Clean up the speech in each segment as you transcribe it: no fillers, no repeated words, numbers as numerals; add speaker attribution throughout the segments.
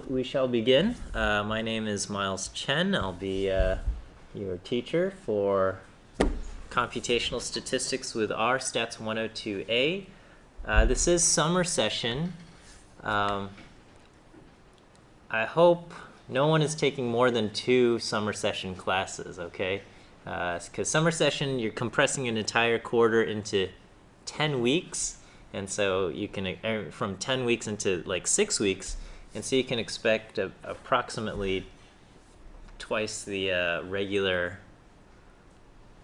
Speaker 1: we shall begin. My name is Miles Chen. I'll be your teacher for Computational Statistics with R, Stats 102A. This is summer session. I hope no one is taking more than 2 summer session classes, okay? Because summer session, you're compressing an entire quarter into 10 weeks. And so you can, from 10 weeks into like 6 weeks, and so you can expect approximately twice the regular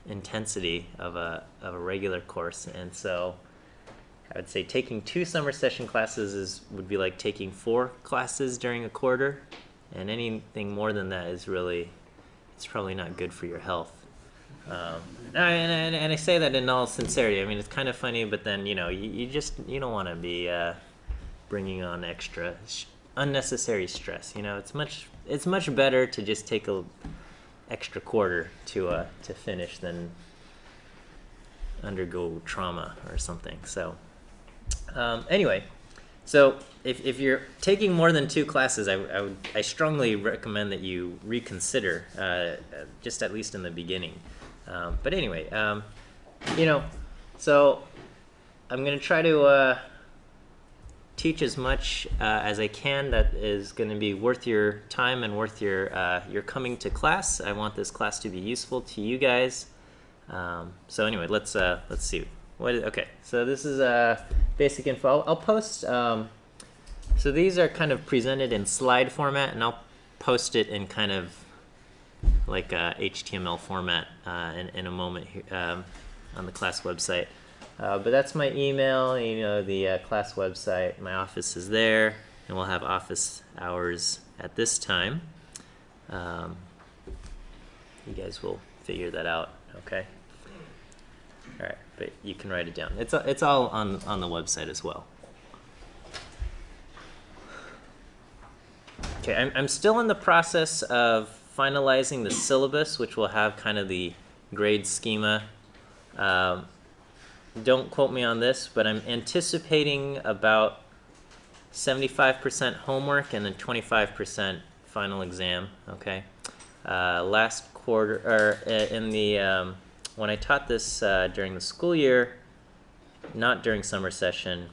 Speaker 1: intensity of a regular course. And so I would say taking 2 summer session classes would be like taking 4 classes during a quarter, and anything more than that is really, it's probably not good for your health. And I say that in all sincerity. I mean, it's kind of funny, but then, you know, you don't want to be bringing on extra unnecessary stress. You know, it's much better to just take a extra quarter to finish than undergo trauma or something. So anyway, so if you're taking more than 2 classes, I strongly recommend that you reconsider, just at least in the beginning. But anyway, you know, so I'm going to try to teach as much as I can that is going to be worth your time and worth your coming to class. I want this class to be useful to you guys. So anyway, let's see. Okay, so this is basic info. I'll post. So these are kind of presented in slide format, and I'll post it in kind of like HTML format in a moment here, on the class website. But that's my email, you know, the class website. My office is there, and we'll have office hours at this time. You guys will figure that out, okay? All right, but you can write it down. It's all on the website as well. Okay, I'm still in the process of finalizing the syllabus, which will have kind of the grade schema. Don't quote me on this, but I'm anticipating about 75% homework and then 25% final exam. Okay. Last quarter, or in the when I taught this during the school year, not during summer session,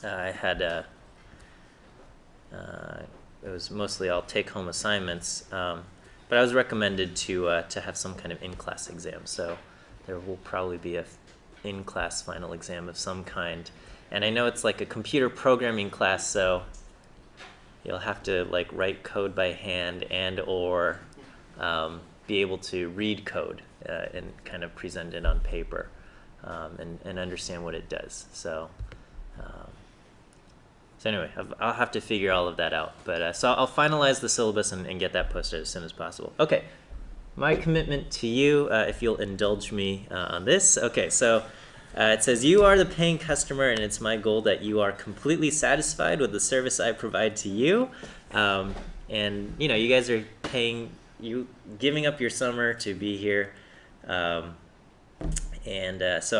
Speaker 1: I had it was mostly all take-home assignments, but I was recommended to have some kind of in-class exam. So there will probably be a in-class final exam of some kind. And I know it's like a computer programming class, so you'll have to like write code by hand and or be able to read code and kind of present it on paper and understand what it does. So anyway, I'll have to figure all of that out. But so I'll finalize the syllabus and get that posted as soon as possible. Okay, my commitment to you, if you'll indulge me on this. Okay, so it says, you are the paying customer, and it's my goal that you are completely satisfied with the service I provide to you. And, you know, you guys are giving up your summer to be here. So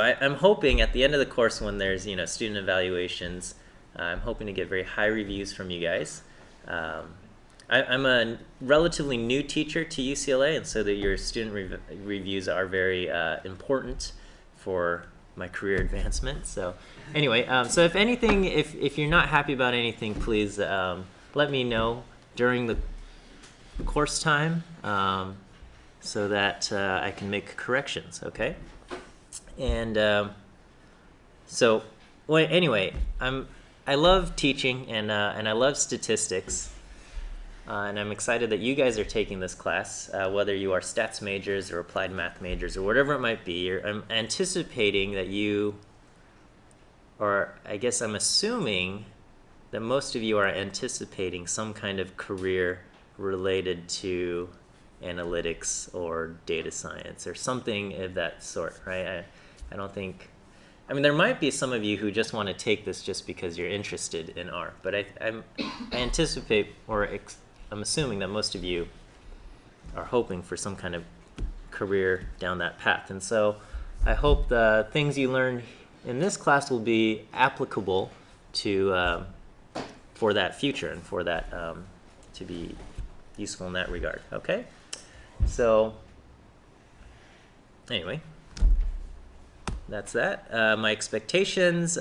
Speaker 1: I'm hoping at the end of the course, when there's, you know, student evaluations, I'm hoping to get very high reviews from you guys. I'm a relatively new teacher to UCLA, and so that your student reviews are very important for my career advancement. So anyway, so if anything, if you're not happy about anything, please let me know during the course time so that I can make corrections, okay? And so well, anyway, I love teaching and I love statistics, and I'm excited that you guys are taking this class, whether you are stats majors or applied math majors or whatever it might be. I'm anticipating that you, or I guess I'm assuming that most of you are anticipating some kind of career related to analytics or data science or something of that sort, right? I don't think, I mean, there might be some of you who just want to take this just because you're interested in R, but I anticipate, or I'm assuming that most of you are hoping for some kind of career down that path. And so I hope the things you learn in this class will be applicable to for that future and for that to be useful in that regard. Okay, so anyway, that's that. My expectations.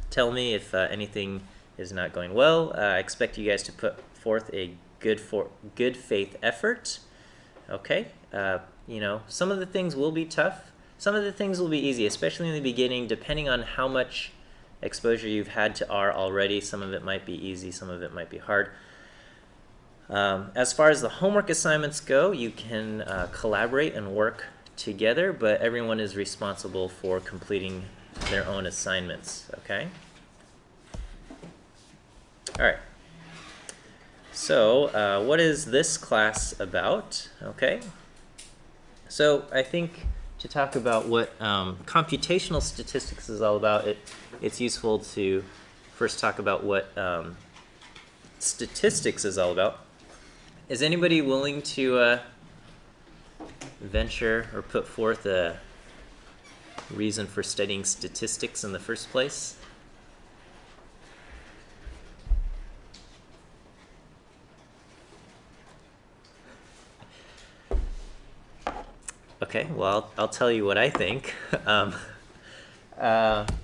Speaker 1: Tell me if anything is not going well. I expect you guys to put forth a good faith effort. Okay, you know, some of the things will be tough. Some of the things will be easy, especially in the beginning, depending on how much exposure you've had to R already. Some of it might be easy, some of it might be hard. As far as the homework assignments go, you can collaborate and work together, but everyone is responsible for completing their own assignments, okay? All right. So what is this class about? Okay. So I think to talk about what computational statistics is all about, it's useful to first talk about what statistics is all about. Is anybody willing to venture or put forth a reason for studying statistics in the first place? Okay, well, I'll tell you what I think. All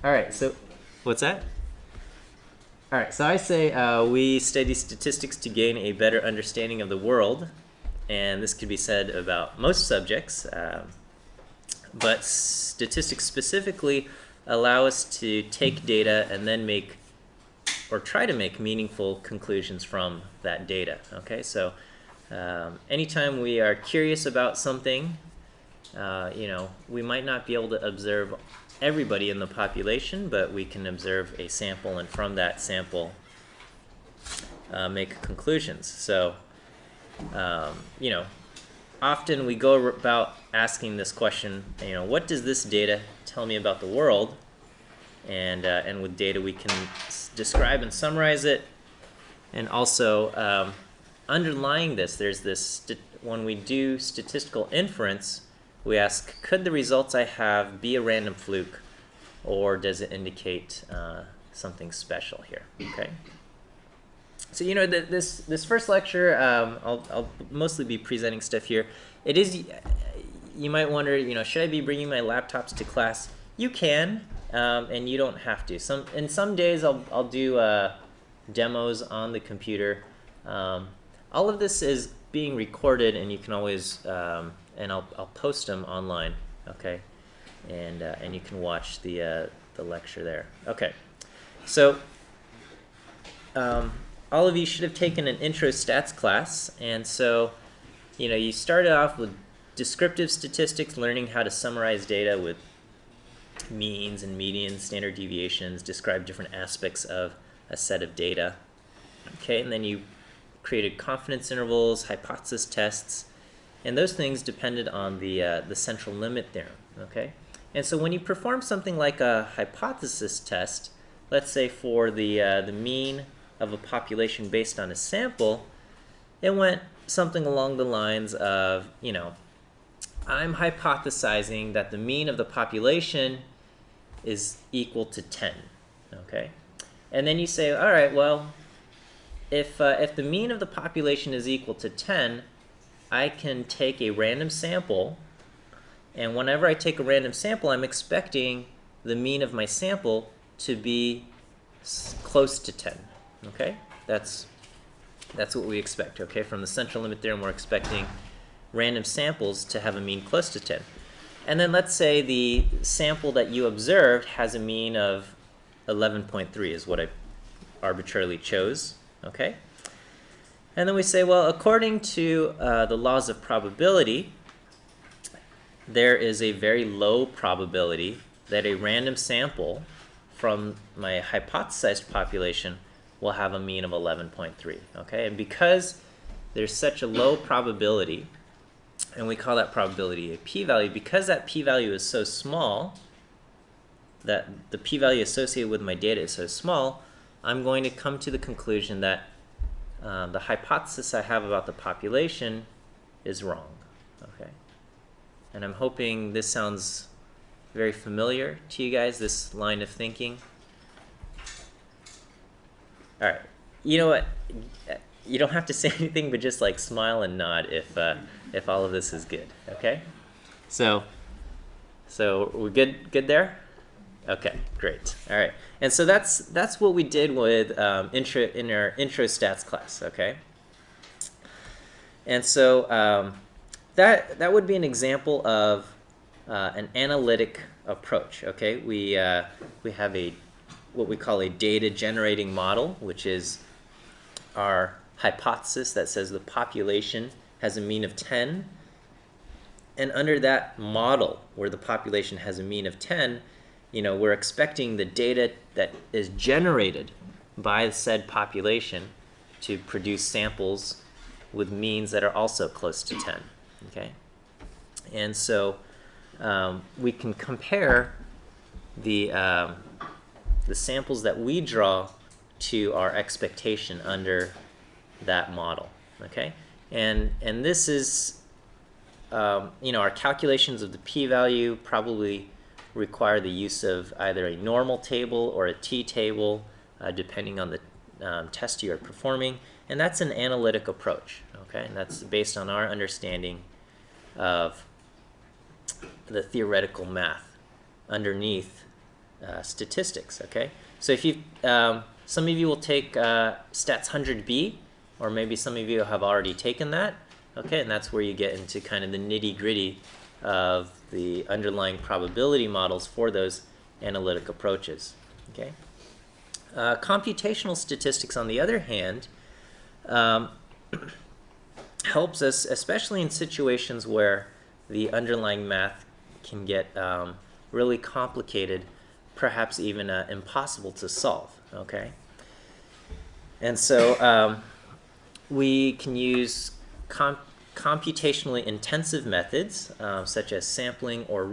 Speaker 1: right, so what's that? All right, so I say we study statistics to gain a better understanding of the world, and this could be said about most subjects, but statistics specifically allow us to take data and then make, or try to make, meaningful conclusions from that data. Okay, so anytime we are curious about something, you know, we might not be able to observe everybody in the population, but we can observe a sample, and from that sample make conclusions. So, you know, often we go about asking this question, you know, what does this data tell me about the world? And with data we can describe and summarize it. And also, underlying this, there's this, when we do statistical inference, we ask, could the results I have be a random fluke, or does it indicate something special here? Okay. So, you know, this first lecture, I'll mostly be presenting stuff here. It is, you might wonder, you know, should I be bringing my laptops to class? You can, and you don't have to. Some days I'll do demos on the computer. All of this is being recorded, and you can always and I'll post them online, okay, and you can watch the lecture there. Okay, so all of you should have taken an intro stats class, and so, you know, you started off with descriptive statistics, learning how to summarize data with means and medians, standard deviations, describe different aspects of a set of data, okay, and then you created confidence intervals, hypothesis tests, and those things depended on the central limit theorem, okay? And so when you perform something like a hypothesis test, let's say for the mean of a population based on a sample, it went something along the lines of, you know, I'm hypothesizing that the mean of the population is equal to 10, okay? And then you say, all right, well, if the mean of the population is equal to 10, I can take a random sample, and whenever I take a random sample, I'm expecting the mean of my sample to be close to 10, okay? That's what we expect, okay? From the central limit theorem, we're expecting random samples to have a mean close to 10. And then let's say the sample that you observed has a mean of 11.3 is what I arbitrarily chose, okay? And then we say, well, according to the laws of probability, there is a very low probability that a random sample from my hypothesized population will have a mean of 11.3, okay? And because there's such a low probability, and we call that probability a p-value, because that p-value is so small, that the p-value associated with my data is so small, I'm going to come to the conclusion that the hypothesis I have about the population is wrong, okay? And I'm hoping this sounds very familiar to you guys, this line of thinking. All right. You know what? You don't have to say anything, but just like smile and nod if all of this is good. Okay. So we're good there. Okay, great. All right. And so that's what we did with in our intro stats class. Okay. And so that would be an example of an analytic approach. Okay, we have what we call a data generating model, which is our hypothesis that says the population has a mean of 10. And under that model, where the population has a mean of 10, we're expecting the data that is generated by the said population to produce samples with means that are also close to 10. Okay, and so we can compare the samples that we draw to our expectation under that model. Okay, and this is our calculations of the p-value probably require the use of either a normal table or a t-table, depending on the test you are performing, and that's an analytic approach. Okay, and that's based on our understanding of the theoretical math underneath statistics. Okay, so if you some of you will take Stats 100B, or maybe some of you have already taken that. Okay, and that's where you get into kind of the nitty-gritty of the underlying probability models for those analytic approaches. Okay, computational statistics, on the other hand, helps us, especially in situations where the underlying math can get really complicated, perhaps even impossible to solve. Okay, and so we can use computationally intensive methods, such as sampling or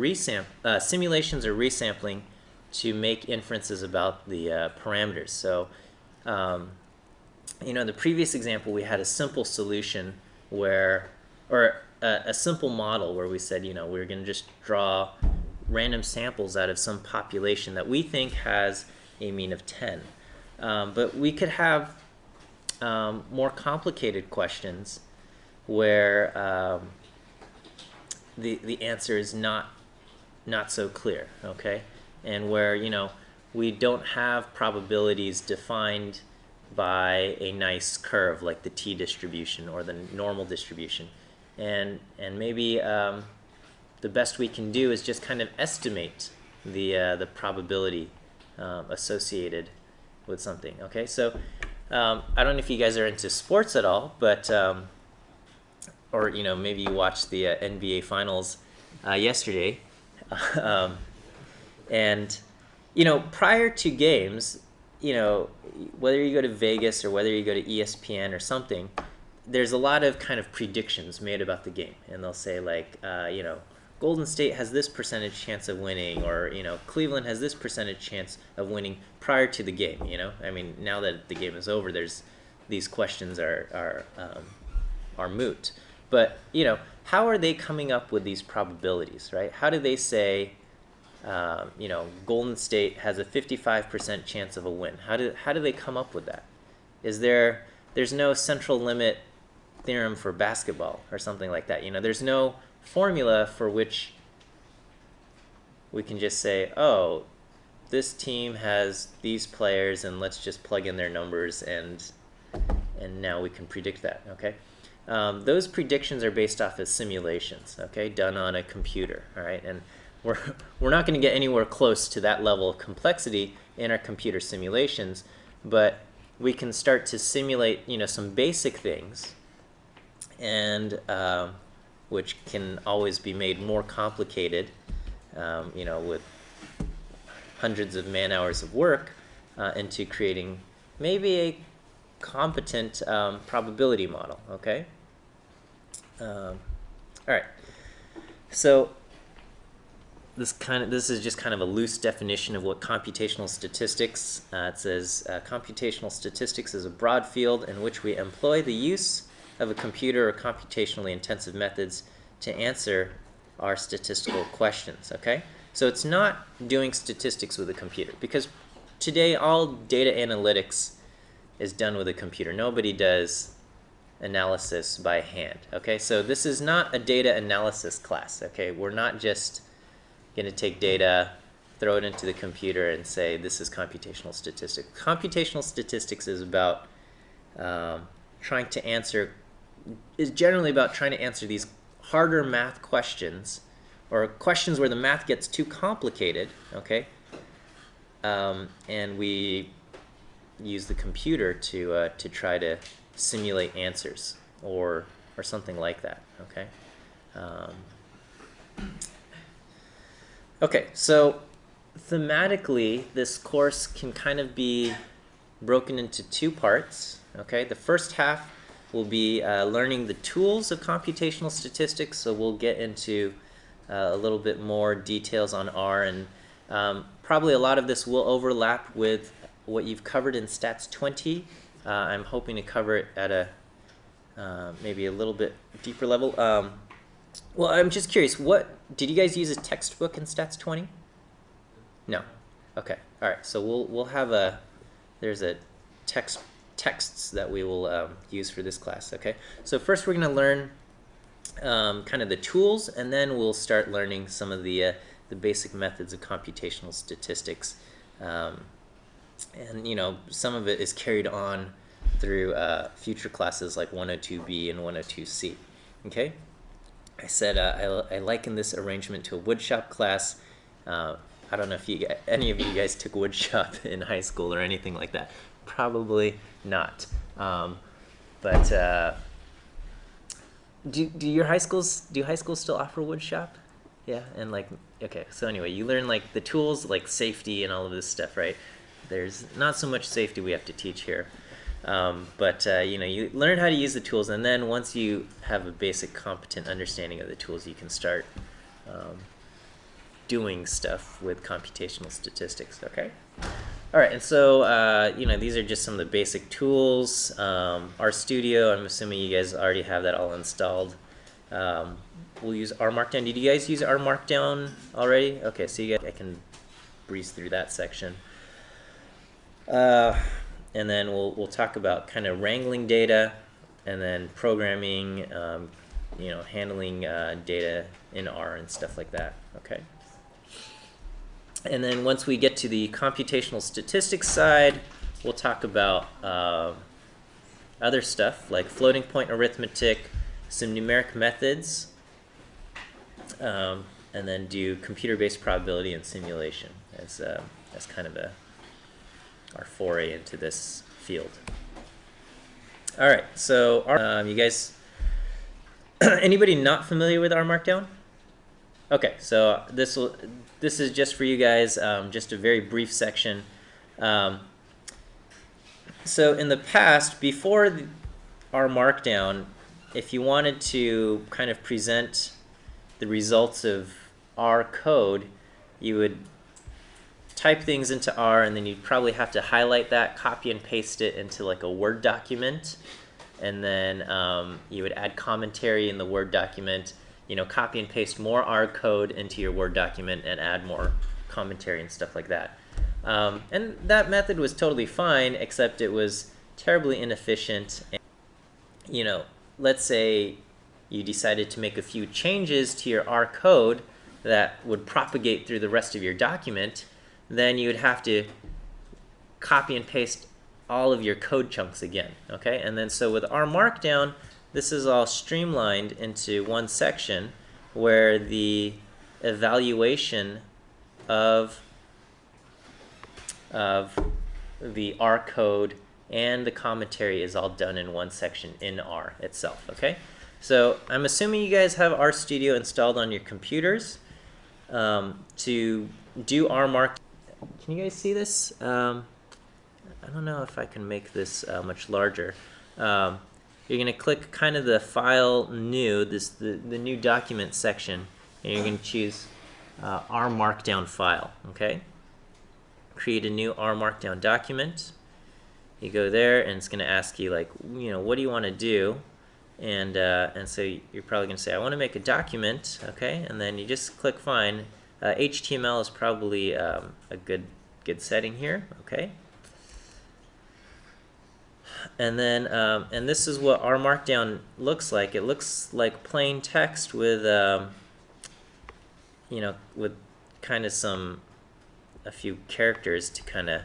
Speaker 1: simulations or resampling, to make inferences about the parameters. So, in the previous example, we had a simple solution where, or a simple model where we said, we were going to just draw random samples out of some population that we think has a mean of 10. But we could have more complicated questions where the answer is not so clear, okay, and where we don't have probabilities defined by a nice curve like the t-distribution or the normal distribution, and maybe the best we can do is just kind of estimate the probability associated with something. Okay, so I don't know if you guys are into sports at all, but or maybe you watched the NBA Finals yesterday, and prior to games, whether you go to Vegas or whether you go to ESPN or something, there's a lot of kind of predictions made about the game, and they'll say like Golden State has this percentage chance of winning, or Cleveland has this percentage chance of winning prior to the game. I mean, now that the game is over, these questions are moot. But how are they coming up with these probabilities, right? How do they say Golden State has a 55% chance of a win? How do they come up with that? There's no central limit theorem for basketball or something like that. There's no formula for which we can just say, oh, this team has these players and let's just plug in their numbers and now we can predict that. Okay, those predictions are based off of simulations, okay, done on a computer. All right, and we're not going to get anywhere close to that level of complexity in our computer simulations, but we can start to simulate some basic things, and which can always be made more complicated, with hundreds of man-hours of work, into creating maybe a competent probability model. Okay. All right. So this is just kind of a loose definition of what computational statistics. It says computational statistics is a broad field in which we employ the use of a computer or computationally intensive methods to answer our statistical questions. Okay, so it's not doing statistics with a computer, because today all data analytics is done with a computer. Nobody does analysis by hand. Okay, so this is not a data analysis class. Okay, we're not just going to take data, throw it into the computer, and say this is computational statistics. Computational statistics is about generally about trying to answer these harder math questions, or questions where the math gets too complicated. Okay, and we use the computer to try to simulate answers or something like that. Okay. Okay, so thematically, this course can kind of be broken into two parts. Okay, the first half will be learning the tools of computational statistics. So we'll get into a little bit more details on R, and probably a lot of this will overlap with what you've covered in Stats 20. I'm hoping to cover it at a maybe a little bit deeper level. Well, I'm just curious, what did you guys use a textbook in Stats 20? No. Okay. All right. So we'll have there's a texts that we will use for this class. Okay. So first we're going to learn kind of the tools, and then we'll start learning some of the basic methods of computational statistics. And some of it is carried on through future classes like 102B and 102C. Okay. I said I liken this arrangement to a woodshop class. I don't know if any of you guys took woodshop in high school or anything like that. Probably not. But do high schools still offer woodshop? Yeah, and okay. So anyway, you learn the tools, like safety and all of this stuff, right? There's not so much safety we have to teach here. But you learn how to use the tools, and then once you have a basic competent understanding of the tools, you can start doing stuff with computational statistics. Okay. All right, and so these are just some of the basic tools. RStudio, I'm assuming you guys already have that all installed. We'll use R Markdown. Did you guys use R Markdown already? Okay, so I can breeze through that section. And then we'll talk about kind of wrangling data, and then programming, handling data in R and stuff like that. Okay. And then once we get to the computational statistics side, we'll talk about other stuff like floating point arithmetic, some numeric methods, and then do computer-based probability and simulation as kind of our foray into this field. All right, so you guys, anybody not familiar with R Markdown? Okay, so this is just for you guys, just a very brief section. So in the past, before R Markdown, if you wanted to kind of present the results of R code, you would type things into R, and then you'd probably have to highlight that, copy and paste it into like a Word document, and then you would add commentary in the Word document, copy and paste more R code into your Word document and add more commentary and stuff like that. And that method was totally fine, except it was terribly inefficient. And, let's say you decided to make a few changes to your R code that would propagate through the rest of your document, then you would have to copy and paste all of your code chunks again. Okay, and then so with R Markdown, this is all streamlined into one section where the evaluation of the R code and the commentary is all done in one section in R itself. Okay, so I'm assuming you guys have RStudio installed on your computers to do R Markdown. Can you guys see this? I don't know if I can make this much larger. You're going to click kind of the File New, the New Document section, and you're going to choose R Markdown File. Okay. Create a new R Markdown document. You go there, and it's going to ask you what do you want to do? And so you're probably going to say, I want to make a document. Okay, and then you just click Find. HTML is probably a good setting here. Okay. And then, and this is what our Markdown looks like. It looks like plain text with, you know, with kind of a few characters to kind of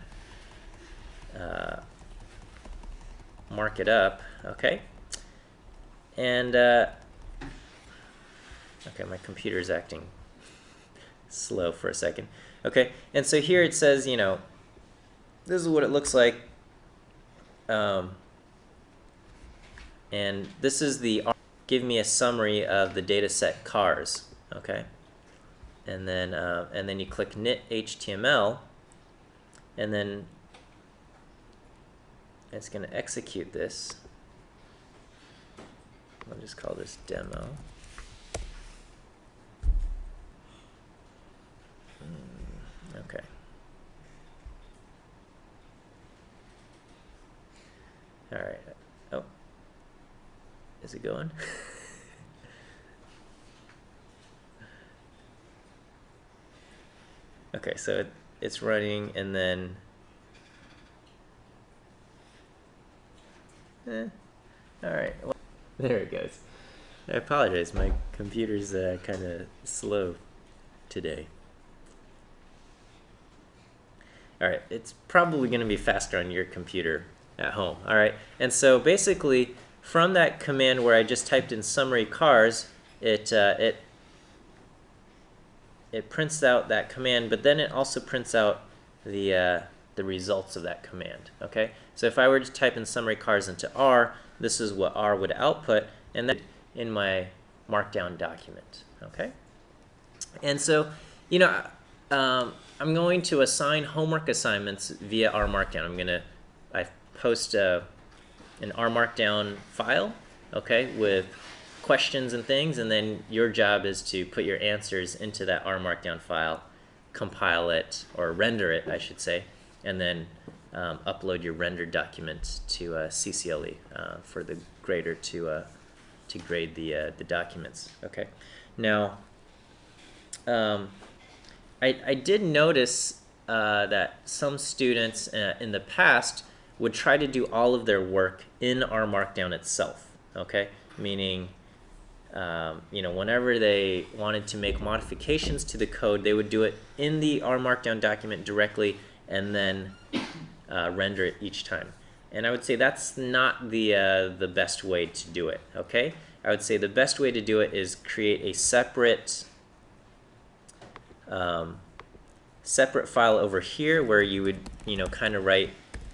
Speaker 1: mark it up, okay? And, okay, my computer is acting slow for a second. Okay, and so here it says, you know, this is what it looks like. And this is the, give me a summary of the data set cars, okay? And then you click knit HTML, and then it's going to execute this. I'll just call this demo. Okay. All right. Oh, is it going? Okay, so it's running, and then all right. Well, there it goes. I apologize. My computer's kind of slow today. All right, it's probably going to be faster on your computer at home. All right, and so basically from that command where I just typed in summary cars, it prints out that command, but then it also prints out the results of that command. Okay, so if I were to type in summary cars into R, this is what R would output, and then in my Markdown document. Okay, and so you know. I'm going to assign homework assignments via R Markdown. I post an R Markdown file, okay, with questions and things, and then your job is to put your answers into that R Markdown file, compile it, or render it, I should say, and then upload your rendered document to CCLE for the grader to grade the documents. Okay, now. I did notice that some students in the past would try to do all of their work in R Markdown itself, okay? Meaning, you know, whenever they wanted to make modifications to the code, they would do it in the R Markdown document directly and then render it each time. And I would say that's not the best way to do it, okay? I would say the best way to do it is create a separate separate file over here where you would, you know, kind of write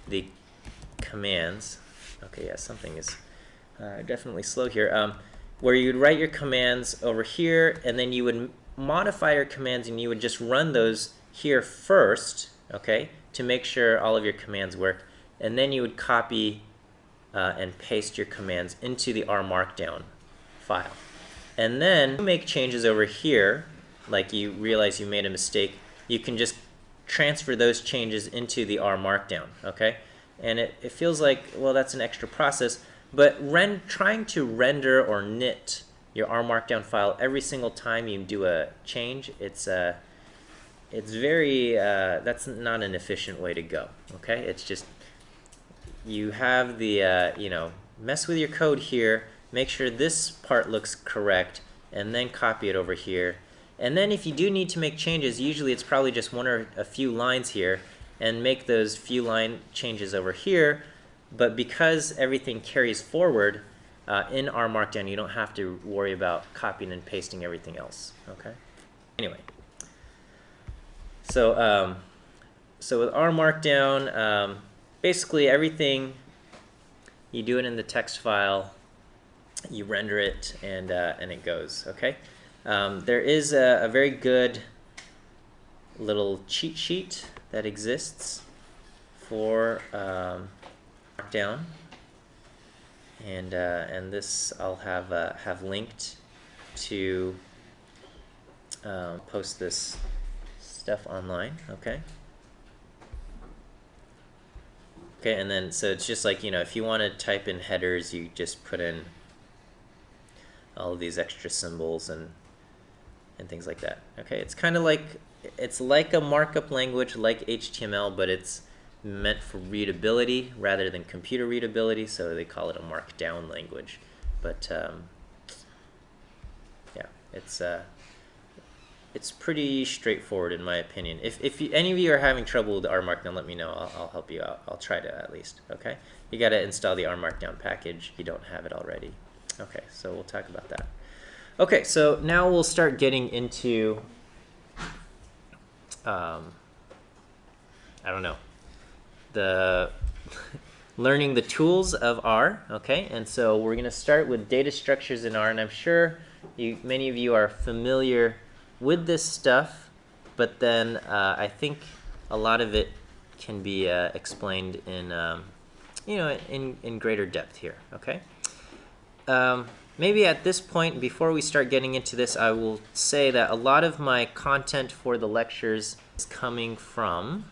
Speaker 1: the commands. Okay, yeah, something is definitely slow here. Where you would write your commands over here, and then you would modify your commands, and you would just run those here first, okay, to make sure all of your commands work, and then you would copy and paste your commands into the R Markdown file. And then you make changes over here, like you realize you made a mistake, you can just transfer those changes into the R Markdown, okay? And it feels like, well, that's an extra process, but trying to render or knit your R Markdown file every single time you do a change, it's very, that's not an efficient way to go, okay? It's just, you have the, you know, mess with your code here, make sure this part looks correct, and then copy it over here. And then if you do need to make changes, usually it's probably just one or a few lines here, and make those few line changes over here. But because everything carries forward in R Markdown, you don't have to worry about copying and pasting everything else. Okay. Anyway, so so with R Markdown, basically everything you do it in the text file, you render it, and it goes. Okay. There is a very good little cheat sheet that exists for Markdown, and this I'll have linked to post this stuff online. Okay. Okay, and then so it's just like, you know, if you want to type in headers, you just put in all of these extra symbols and things like that. Okay, it's kind of like, it's like a markup language like HTML, but it's meant for readability rather than computer readability, so they call it a Markdown language. But yeah, it's pretty straightforward in my opinion. If any of you are having trouble with R Markdown, let me know. I'll help you out. I'll try to at least. Okay, you got to install the R Markdown package if you don't have it already. Okay, so we'll talk about that. Okay, so now we'll start getting into I don't know, the learning the tools of R. Okay, and so we're going to start with data structures in R, and I'm sure many of you are familiar with this stuff, but then I think a lot of it can be explained in in greater depth here. Okay. Maybe at this point, before we start getting into this, I will say that a lot of my content for the lectures is coming from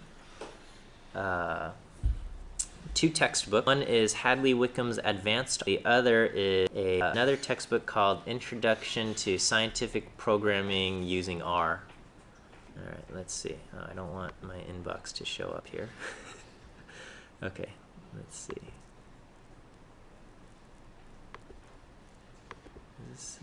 Speaker 1: two textbooks. One is Hadley Wickham's Advanced. The other is another textbook called Introduction to Scientific Programming Using R. All right, let's see. Oh, I don't want my inbox to show up here. Okay, let's see. This,